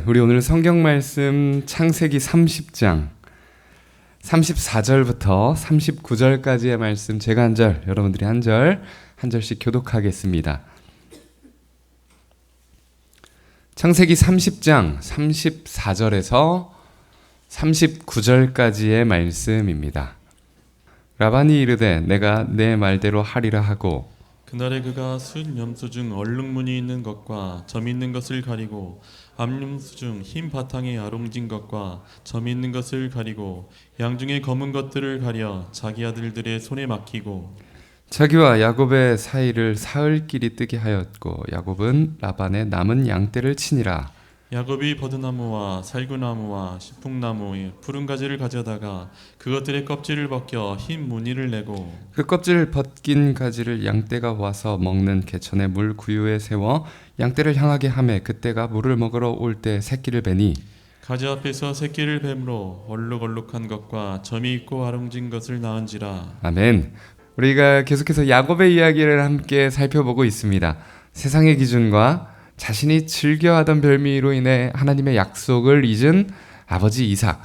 우리 오늘 성경 말씀 창세기 30장 34절부터 39절까지의 말씀 제가 한 절, 여러분들이 한 절씩 교독하겠습니다. 창세기 30장 34절에서 39절까지의 말씀입니다. 라반이 이르되 내가 내 말대로 하리라 하고 그날에 그가 순 염소 중 얼룩무늬 있는 것과 점 있는 것을 가리고 암염소 중 흰 바탕에 아롱진 것과 점 있는 것을 가리고 양 중에 검은 것들을 가려 자기 아들들의 손에 맡기고 자기와 야곱의 사이를 사흘길이 뜨게 하였고 야곱은 라반의 남은 양떼를 치니라. 야곱이 버드나무와 살구나무와 시풍나무의 푸른 가지를 가져다가 그것들의 껍질을 벗겨 흰 무늬를 내고 그 껍질을 벗긴 가지를 양떼가 와서 먹는 개천의 물 구유에 세워 양떼를 향하게 하매 그떼가 물을 먹으러 올 때 새끼를 베니 가지 앞에서 새끼를 뱀으로 얼룩얼룩한 것과 점이 있고 아롱진 것을 낳은지라. 아멘. 우리가 계속해서 야곱의 이야기를 함께 살펴보고 있습니다. 세상의 기준과 자신이 즐겨하던 별미로 인해 하나님의 약속을 잊은 아버지 이삭,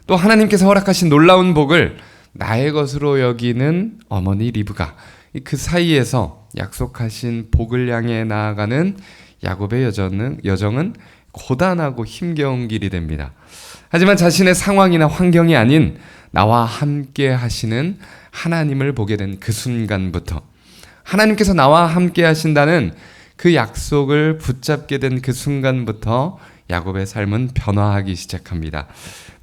또 하나님께서 허락하신 놀라운 복을 나의 것으로 여기는 어머니 리브가, 그 사이에서 약속하신 복을 향해 나아가는 야곱의 여정은 고단하고 힘겨운 길이 됩니다. 하지만 자신의 상황이나 환경이 아닌 나와 함께 하시는 하나님을 보게 된 그 순간부터, 하나님께서 나와 함께 하신다는 그 약속을 붙잡게 된 그 순간부터 야곱의 삶은 변화하기 시작합니다.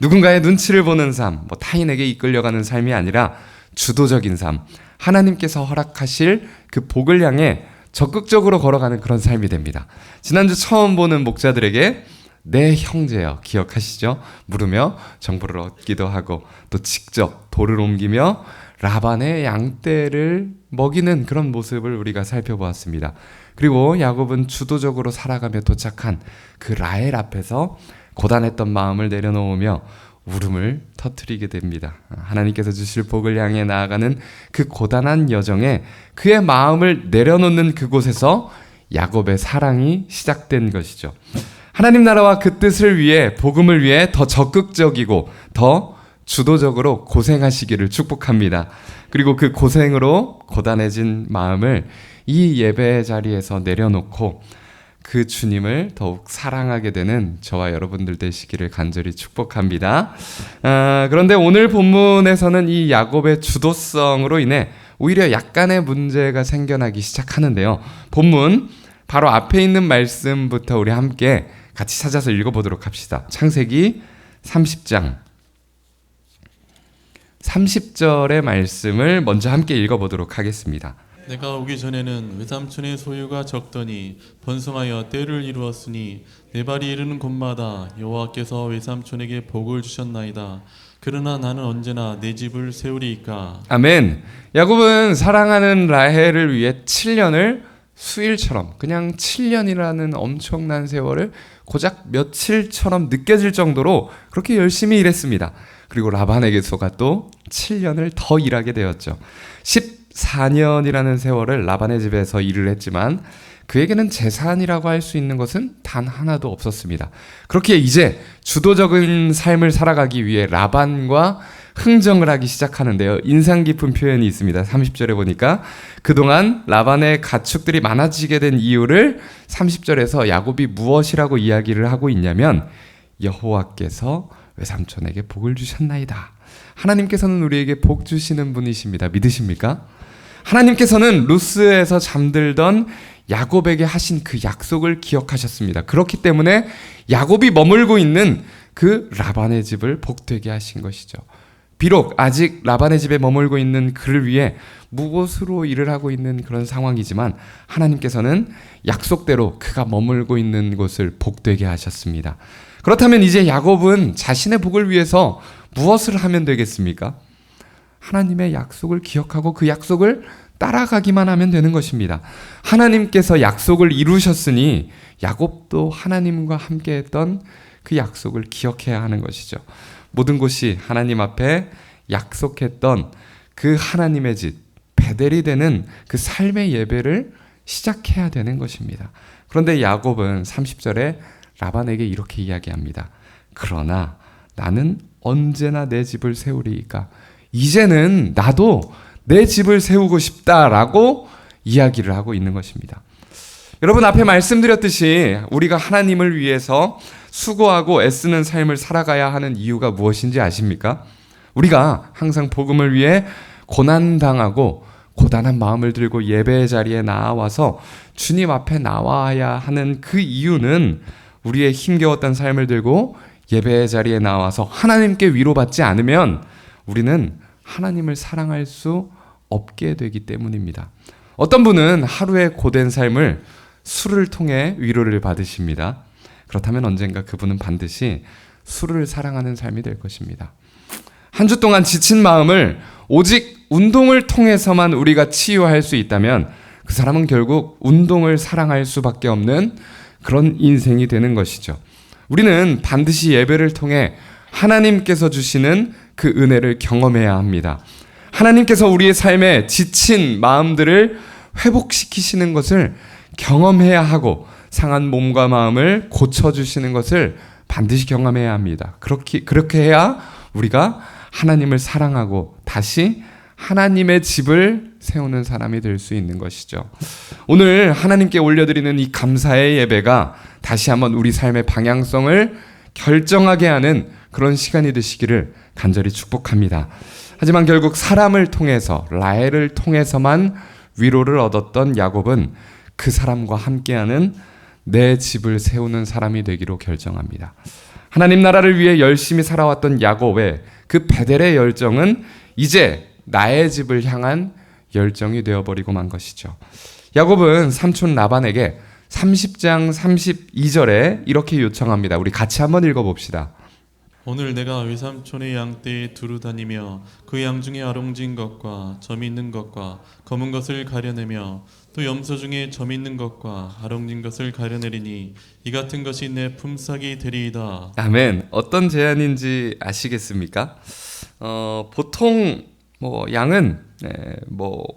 누군가의 눈치를 보는 삶, 타인에게 이끌려가는 삶이 아니라 주도적인 삶, 하나님께서 허락하실 그 복을 향해 적극적으로 걸어가는 그런 삶이 됩니다. 지난주 처음 보는 목자들에게 내 형제여 기억하시죠? 물으며 정보를 얻기도 하고 또 직접 돌을 옮기며 라반의 양떼를 먹이는 그런 모습을 우리가 살펴보았습니다. 그리고 야곱은 주도적으로 살아가며 도착한 그 라헬 앞에서 고단했던 마음을 내려놓으며 울음을 터뜨리게 됩니다. 하나님께서 주실 복을 향해 나아가는 그 고단한 여정에 그의 마음을 내려놓는 그곳에서 야곱의 사랑이 시작된 것이죠. 하나님 나라와 그 뜻을 위해, 복음을 위해 더 적극적이고 더 주도적으로 고생하시기를 축복합니다. 그리고 그 고생으로 고단해진 마음을 이 예배 자리에서 내려놓고 그 주님을 더욱 사랑하게 되는 저와 여러분들 되시기를 간절히 축복합니다. 그런데 오늘 본문에서는 이 야곱의 주도성으로 인해 오히려 약간의 문제가 생겨나기 시작하는데요. 본문 바로 앞에 있는 말씀부터 우리 함께 같이 찾아서 읽어보도록 합시다. 창세기 30장 30절의 말씀을 먼저 함께 읽어보도록 하겠습니다. 내가 오기 전에는 외삼촌의 소유가 적더니 번성하여 때를 이루었으니 내 발이 이르는 곳마다 여호와께서 외삼촌에게 복을 주셨나이다. 그러나 나는 언제나 내 집을 세우리이까. 아멘. 야곱은 사랑하는 라헬을 위해 7년을 수일처럼, 그냥 7년이라는 엄청난 세월을 고작 며칠처럼 느껴질 정도로 그렇게 열심히 일했습니다. 그리고 라반에게서가 또 7년을 더 일하게 되었죠. 14년이라는 세월을 라반의 집에서 일을 했지만 그에게는 재산이라고 할 수 있는 것은 단 하나도 없었습니다. 그렇게 이제 주도적인 삶을 살아가기 위해 라반과 흥정을 하기 시작하는데요. 인상 깊은 표현이 있습니다. 30절에 보니까 그동안 라반의 가축들이 많아지게 된 이유를 30절에서 야곱이 무엇이라고 이야기를 하고 있냐면 여호와께서 외삼촌에게 복을 주셨나이다. 하나님께서는 우리에게 복 주시는 분이십니다. 믿으십니까? 하나님께서는 루스에서 잠들던 야곱에게 하신 그 약속을 기억하셨습니다. 그렇기 때문에 야곱이 머물고 있는 그 라반의 집을 복되게 하신 것이죠. 비록 아직 라반의 집에 머물고 있는 그를 위해 무엇으로 일을 하고 있는 그런 상황이지만 하나님께서는 약속대로 그가 머물고 있는 곳을 복되게 하셨습니다. 그렇다면 이제 야곱은 자신의 복을 위해서 무엇을 하면 되겠습니까? 하나님의 약속을 기억하고 그 약속을 따라가기만 하면 되는 것입니다. 하나님께서 약속을 이루셨으니 야곱도 하나님과 함께했던 그 약속을 기억해야 하는 것이죠. 모든 곳이 하나님 앞에 약속했던 그 하나님의 집, 베델이 되는 그 삶의 예배를 시작해야 되는 것입니다. 그런데 야곱은 30절에 라반에게 이렇게 이야기합니다. 그러나 나는 언제나 내 집을 세우리이까. 이제는 나도 내 집을 세우고 싶다라고 이야기를 하고 있는 것입니다. 여러분, 앞에 말씀드렸듯이 우리가 하나님을 위해서 수고하고 애쓰는 삶을 살아가야 하는 이유가 무엇인지 아십니까? 우리가 항상 복음을 위해 고난당하고 고단한 마음을 들고 예배의 자리에 나와서 주님 앞에 나와야 하는 그 이유는 우리의 힘겨웠던 삶을 들고 예배의 자리에 나와서 하나님께 위로받지 않으면 우리는 하나님을 사랑할 수 없게 되기 때문입니다. 어떤 분은 하루의 고된 삶을 술을 통해 위로를 받으십니다. 그렇다면 언젠가 그분은 반드시 술을 사랑하는 삶이 될 것입니다. 한 주 동안 지친 마음을 오직 운동을 통해서만 우리가 치유할 수 있다면 그 사람은 결국 운동을 사랑할 수밖에 없는 그런 인생이 되는 것이죠. 우리는 반드시 예배를 통해 하나님께서 주시는 그 은혜를 경험해야 합니다. 하나님께서 우리의 삶에 지친 마음들을 회복시키시는 것을 경험해야 하고 상한 몸과 마음을 고쳐주시는 것을 반드시 경험해야 합니다. 그렇게 해야 우리가 하나님을 사랑하고 다시 하나님의 집을 세우는 사람이 될 수 있는 것이죠. 오늘 하나님께 올려드리는 이 감사의 예배가 다시 한번 우리 삶의 방향성을 결정하게 하는 그런 시간이 되시기를 간절히 축복합니다. 하지만 결국 사람을 통해서, 라헬을 통해서만 위로를 얻었던 야곱은 그 사람과 함께하는 내 집을 세우는 사람이 되기로 결정합니다. 하나님 나라를 위해 열심히 살아왔던 야곱의 그 베델의 열정은 이제 나의 집을 향한 열정이 되어버리고 만 것이죠. 야곱은 삼촌 라반에게 30장 32절에 이렇게 요청합니다. 우리 같이 한번 읽어봅시다. 오늘 내가 외삼촌의 양떼에 두루 다니며 그 양 중에 아롱진 것과 점 있는 것과 검은 것을 가려내며 또 염소 중에 점 있는 것과 아롱진 것을 가려내리니 이 같은 것이 내 품삯이 되리이다. 아멘. 어떤 제안인지 아시겠습니까? 보통 양은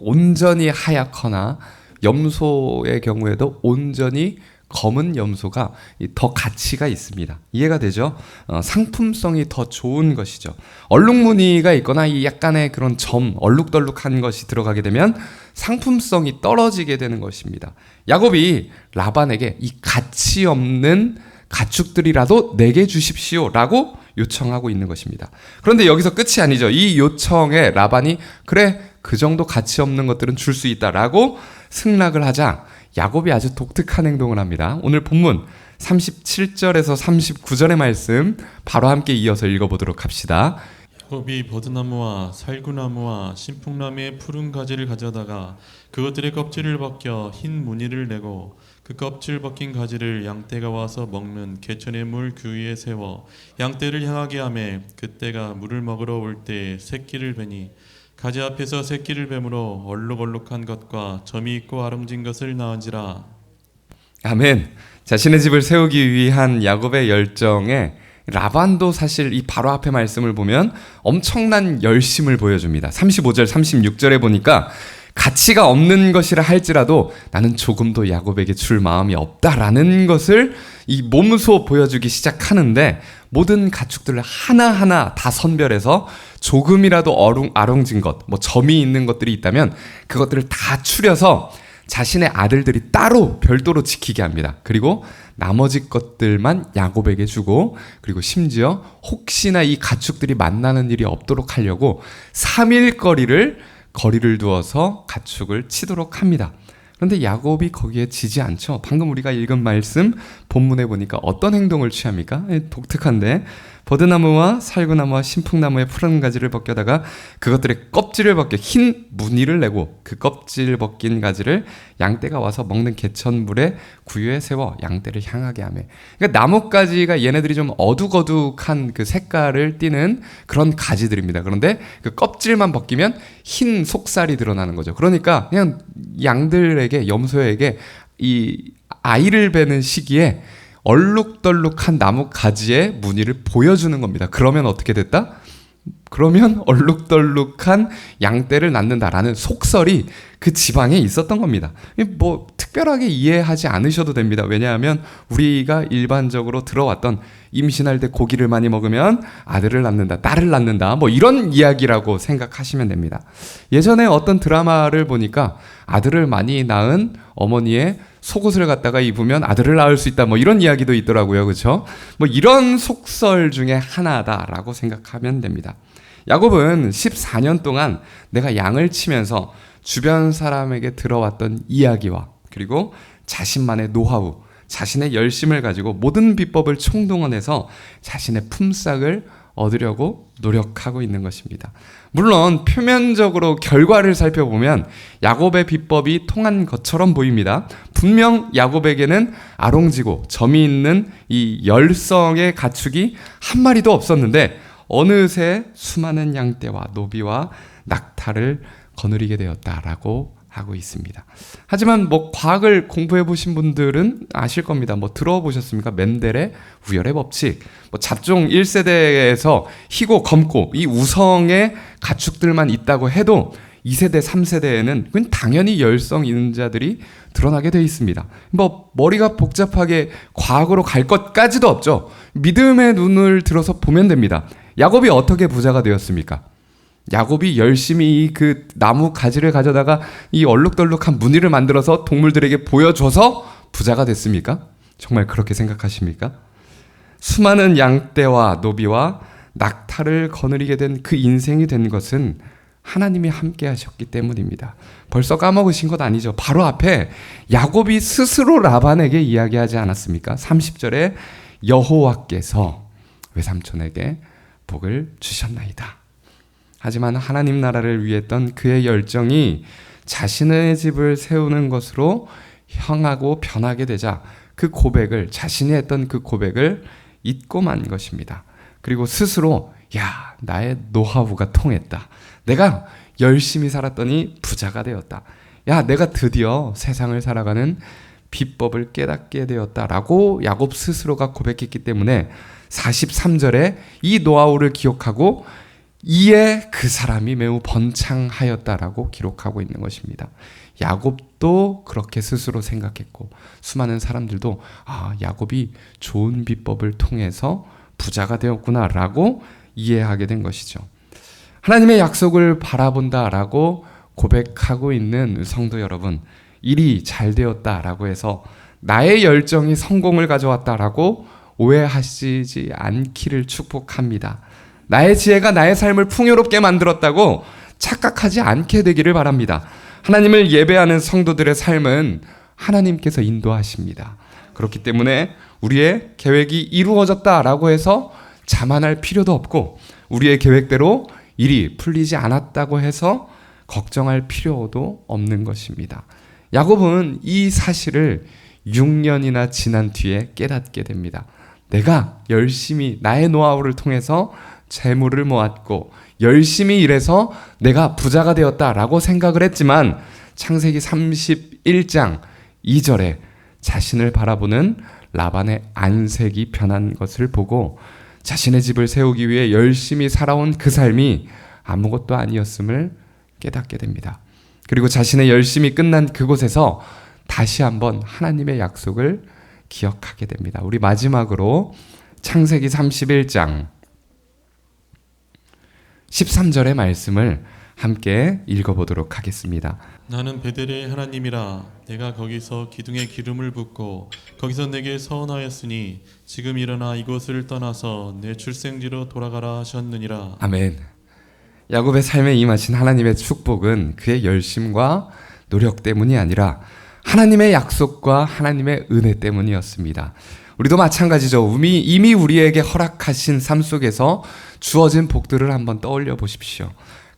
온전히 하얗거나 염소의 경우에도 온전히 검은 염소가 더 가치가 있습니다. 이해가 되죠? 상품성이 더 좋은 것이죠. 얼룩무늬가 있거나 이 약간의 그런 점, 얼룩덜룩한 것이 들어가게 되면 상품성이 떨어지게 되는 것입니다. 야곱이 라반에게 이 가치 없는 가축들이라도 내게 주십시오 라고 요청하고 있는 것입니다. 그런데 여기서 끝이 아니죠. 이 요청에 라반이 그래, 그 정도 가치 없는 것들은 줄 수 있다라고 승낙을 하자 야곱이 아주 독특한 행동을 합니다. 오늘 본문 37절에서 39절의 말씀 바로 함께 이어서 읽어보도록 합시다. 야곱이 버드나무와 살구나무와 신풍나무의 푸른 가지를 가져다가 그것들의 껍질을 벗겨 흰 무늬를 내고 그 껍질 벗긴 가지를 양떼가 와서 먹는 개천의 물 그 위에 세워 양떼를 향하게 하매 그떼가 물을 먹으러 올 때에 새끼를 베니 가지 앞에서 새끼를 뱀으로 얼룩얼룩한 것과 점이 있고 아름진 것을 낳은지라. 아멘. 자신의 집을 세우기 위한 야곱의 열정에 라반도 사실 이 바로 앞에 말씀을 보면 엄청난 열심을 보여줍니다. 35절, 36절에 보니까 가치가 없는 것이라 할지라도 나는 조금도 야곱에게 줄 마음이 없다라는 것을 이 몸소 보여주기 시작하는데 모든 가축들을 하나하나 다 선별해서 조금이라도 아롱진 것, 점이 있는 것들이 있다면 그것들을 다 추려서 자신의 아들들이 따로 별도로 지키게 합니다. 그리고 나머지 것들만 야곱에게 주고 그리고 심지어 혹시나 이 가축들이 만나는 일이 없도록 하려고 3일 거리를 두어서 가축을 치도록 합니다. 그런데 야곱이 거기에 지지 않죠. 방금 우리가 읽은 말씀 본문에 보니까 어떤 행동을 취합니까? 독특한데 버드나무와 살구나무와 신풍나무의 푸른 가지를 벗겨다가 그것들의 껍질을 벗겨 흰 무늬를 내고 그 껍질 벗긴 가지를 양떼가 와서 먹는 개천물의 구유에 세워 양떼를 향하게 하며, 그러니까 나뭇가지가 얘네들이 좀 어둑어둑한 그 색깔을 띠는 그런 가지들입니다. 그런데 그 껍질만 벗기면 흰 속살이 드러나는 거죠. 그러니까 그냥 양들에게, 염소에게 이 아이를 베는 시기에 얼룩덜룩한 나무 가지의 무늬를 보여주는 겁니다. 그러면 어떻게 됐다? 그러면 얼룩덜룩한 양떼를 낳는다라는 속설이 그 지방에 있었던 겁니다. 특별하게 이해하지 않으셔도 됩니다. 왜냐하면 우리가 일반적으로 들어왔던 임신할 때 고기를 많이 먹으면 아들을 낳는다, 딸을 낳는다, 뭐 이런 이야기라고 생각하시면 됩니다. 예전에 어떤 드라마를 보니까 아들을 많이 낳은 어머니의 속옷을 갖다가 입으면 아들을 낳을 수 있다, 뭐 이런 이야기도 있더라고요. 그렇죠? 뭐 이런 속설 중에 하나다라고 생각하면 됩니다. 야곱은 14년 동안 내가 양을 치면서 주변 사람에게 들어왔던 이야기와 그리고 자신만의 노하우, 자신의 열심을 가지고 모든 비법을 총동원해서 자신의 품삯을 얻으려고 노력하고 있는 것입니다. 물론 표면적으로 결과를 살펴보면 야곱의 비법이 통한 것처럼 보입니다. 분명 야곱에게는 아롱지고 점이 있는 이 열성의 가축이 한 마리도 없었는데 어느새 수많은 양떼와 노비와 낙타를 거느리게 되었다라고 하고 있습니다. 하지만 뭐 과학을 공부해 보신 분들은 아실 겁니다. 뭐 들어보셨습니까? 멘델의 우열의 법칙. 뭐 잡종 1세대에서 희고 검고 이 우성의 가축들만 있다고 해도 2세대, 3세대에는 그건 당연히 열성 있는 자들이 드러나게 되어 있습니다. 뭐 머리가 복잡하게 과학으로 갈 것까지도 없죠. 믿음의 눈을 들어서 보면 됩니다. 야곱이 어떻게 부자가 되었습니까? 야곱이 열심히 그 나무 가지를 가져다가 이 얼룩덜룩한 무늬를 만들어서 동물들에게 보여줘서 부자가 됐습니까? 정말 그렇게 생각하십니까? 수많은 양떼와 노비와 낙타를 거느리게 된 그 인생이 된 것은 하나님이 함께 하셨기 때문입니다. 벌써 까먹으신 것 아니죠? 바로 앞에 야곱이 스스로 라반에게 이야기하지 않았습니까? 30절에 여호와께서 외삼촌에게 복을 주셨나이다. 하지만 하나님 나라를 위했던 그의 열정이 자신의 집을 세우는 것으로 향하고 변하게 되자 그 고백을, 자신이 했던 그 고백을 잊고 만 것입니다. 그리고 스스로 야, 나의 노하우가 통했다. 내가 열심히 살았더니 부자가 되었다. 야, 내가 드디어 세상을 살아가는 비법을 깨닫게 되었다라고 야곱 스스로가 고백했기 때문에 43절에 이 노하우를 기억하고 이에 그 사람이 매우 번창하였다라고 기록하고 있는 것입니다. 야곱도 그렇게 스스로 생각했고 수많은 사람들도 야곱이 좋은 비법을 통해서 부자가 되었구나라고 이해하게 된 것이죠. 하나님의 약속을 바라본다라고 고백하고 있는 성도 여러분, 일이 잘 되었다라고 해서 나의 열정이 성공을 가져왔다라고 오해하시지 않기를 축복합니다. 나의 지혜가 나의 삶을 풍요롭게 만들었다고 착각하지 않게 되기를 바랍니다. 하나님을 예배하는 성도들의 삶은 하나님께서 인도하십니다. 그렇기 때문에 우리의 계획이 이루어졌다라고 해서 자만할 필요도 없고 우리의 계획대로 일이 풀리지 않았다고 해서 걱정할 필요도 없는 것입니다. 야곱은 이 사실을 6년이나 지난 뒤에 깨닫게 됩니다. 내가 열심히 나의 노하우를 통해서 재물을 모았고 열심히 일해서 내가 부자가 되었다라고 생각을 했지만 창세기 31장 2절에 자신을 바라보는 라반의 안색이 변한 것을 보고 자신의 집을 세우기 위해 열심히 살아온 그 삶이 아무것도 아니었음을 깨닫게 됩니다. 그리고 자신의 열심이 끝난 그곳에서 다시 한번 하나님의 약속을 기억하게 됩니다. 우리 마지막으로 창세기 31장 13절의 말씀을 함께 읽어보도록 하겠습니다. 나는 베델의 하나님이라. 내가 거기서 기둥에 기름을 붓고 거기서 내게 서원하였으니 지금 일어나 이곳을 떠나서 내 출생지로 돌아가라 하셨느니라. 아멘. 야곱의 삶에 임하신 하나님의 축복은 그의 열심과 노력 때문이 아니라 하나님의 약속과 하나님의 은혜 때문이었습니다. 우리도 마찬가지죠. 이미 우리에게 허락하신 삶 속에서 주어진 복들을 한번 떠올려 보십시오.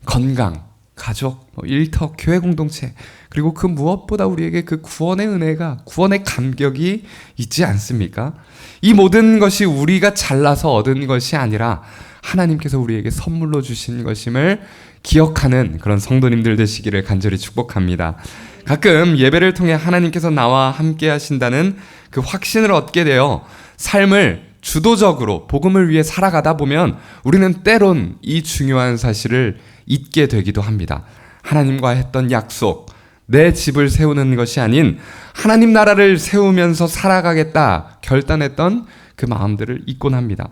건강, 가족, 일터, 교회 공동체, 그리고 그 무엇보다 우리에게 그 구원의 은혜가, 구원의 감격이 있지 않습니까? 이 모든 것이 우리가 잘나서 얻은 것이 아니라 하나님께서 우리에게 선물로 주신 것임을 기억하는 그런 성도님들 되시기를 간절히 축복합니다. 가끔 예배를 통해 하나님께서 나와 함께 하신다는 그 확신을 얻게 되어 삶을 주도적으로 복음을 위해 살아가다 보면 우리는 때론 이 중요한 사실을 잊게 되기도 합니다. 하나님과 했던 약속, 내 집을 세우는 것이 아닌 하나님 나라를 세우면서 살아가겠다 결단했던 그 마음들을 잊곤 합니다.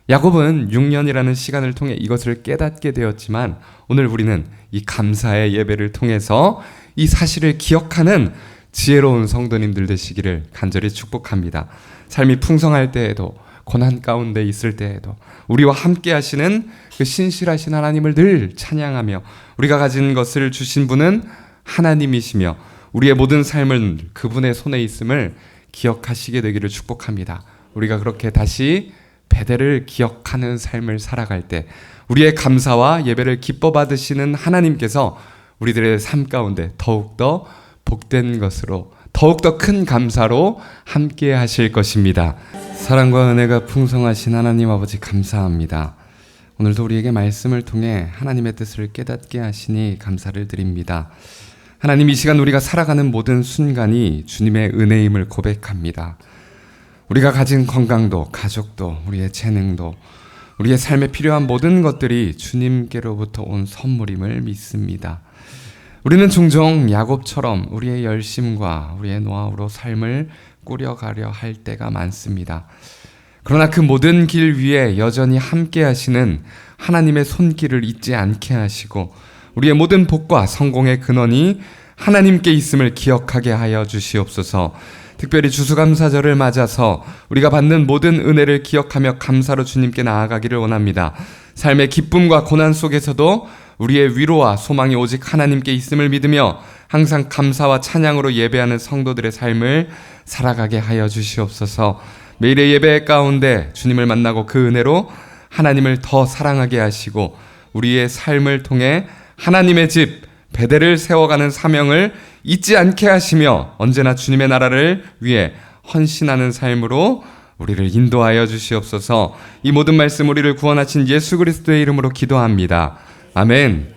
야곱은 6년이라는 시간을 통해 이것을 깨닫게 되었지만 오늘 우리는 이 감사의 예배를 통해서 이 사실을 기억하는 지혜로운 성도님들 되시기를 간절히 축복합니다. 삶이 풍성할 때에도 고난 가운데 있을 때에도 우리와 함께 하시는 그 신실하신 하나님을 늘 찬양하며 우리가 가진 것을 주신 분은 하나님이시며 우리의 모든 삶은 그분의 손에 있음을 기억하시게 되기를 축복합니다. 우리가 그렇게 다시 베델을 기억하는 삶을 살아갈 때 우리의 감사와 예배를 기뻐 받으시는 하나님께서 우리들의 삶 가운데 더욱더 복된 것으로 더욱더 큰 감사로 함께 하실 것입니다. 사랑과 은혜가 풍성하신 하나님 아버지 감사합니다. 오늘도 우리에게 말씀을 통해 하나님의 뜻을 깨닫게 하시니 감사를 드립니다. 하나님, 이 시간 우리가 살아가는 모든 순간이 주님의 은혜임을 고백합니다. 우리가 가진 건강도, 가족도, 우리의 재능도, 우리의 삶에 필요한 모든 것들이 주님께로부터 온 선물임을 믿습니다. 우리는 종종 야곱처럼 우리의 열심과 우리의 노하우로 삶을 꾸려가려 할 때가 많습니다. 그러나 그 모든 길 위에 여전히 함께 하시는 하나님의 손길을 잊지 않게 하시고 우리의 모든 복과 성공의 근원이 하나님께 있음을 기억하게 하여 주시옵소서. 특별히 추수감사절을 맞아서 우리가 받는 모든 은혜를 기억하며 감사로 주님께 나아가기를 원합니다. 삶의 기쁨과 고난 속에서도 우리의 위로와 소망이 오직 하나님께 있음을 믿으며 항상 감사와 찬양으로 예배하는 성도들의 삶을 살아가게 하여 주시옵소서. 매일의 예배 가운데 주님을 만나고 그 은혜로 하나님을 더 사랑하게 하시고 우리의 삶을 통해 하나님의 집 베델을 세워가는 사명을 잊지 않게 하시며 언제나 주님의 나라를 위해 헌신하는 삶으로 우리를 인도하여 주시옵소서. 이 모든 말씀 우리를 구원하신 예수 그리스도의 이름으로 기도합니다. 아멘.